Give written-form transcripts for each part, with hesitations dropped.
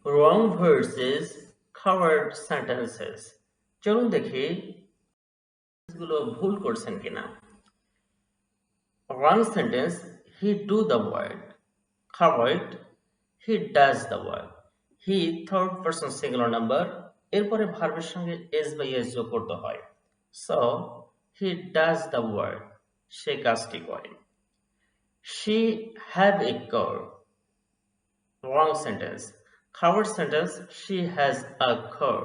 wrong verses covered sentences চলুন দেখি গুলো ভুল করছেন কিনা wrong sentence he do the word correct he does the word he third person singular number এরপরে ভার্বের সঙ্গে s by s যোগ করতে হয় so he does the word সে কাজটি করে she have a car wrong sentence covered sentence she has a car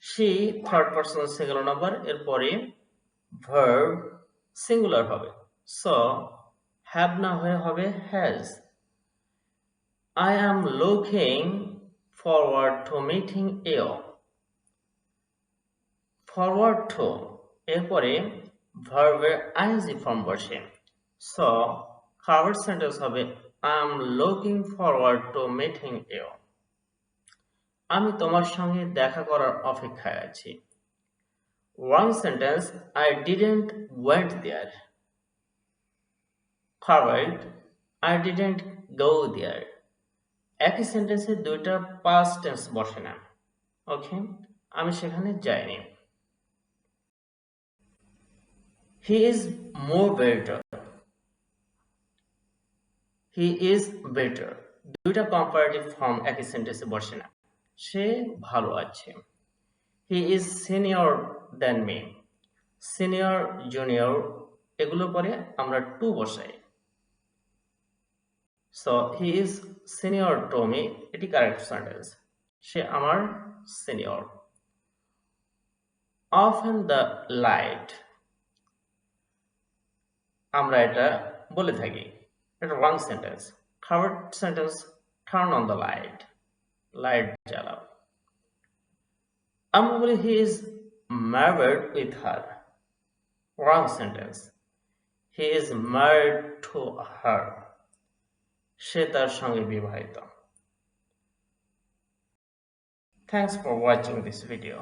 she third person singular number এরপরে verb singular হবে so have না হয়ে হবে has I am looking forward to meeting you forward to এরপরে ভার্বের ing form বসে so covered sentence হবে I am looking forward to meeting you আমি তোমার সঙ্গে দেখা করার অপেক্ষায় আছি wrong sentence I didn't went there correct I didn't go there একই সেন্টেন্সে দুইটা past tense বসে না ওকে আমি সেখানে যাইনি he is more better he is better দুইটা কম্পারেটিভ ফর্ম একই সেন্টেন্সে বসে না সে ভালো আছে he is senior than me senior junior এগুলোর পরে আমরা টু বসাই so he is senior to me এটি কারেক্ট সেন্টেন্স সে আমার সিনিয়র often the light আমরা এটা বলে থাকি এটা wrong sentence covered sentence turn on the light light জ্বালাও আমরা বলি he is married with her wrong sentence he is married to her সে তার সঙ্গে বিবাহিত Thanks for watching this video.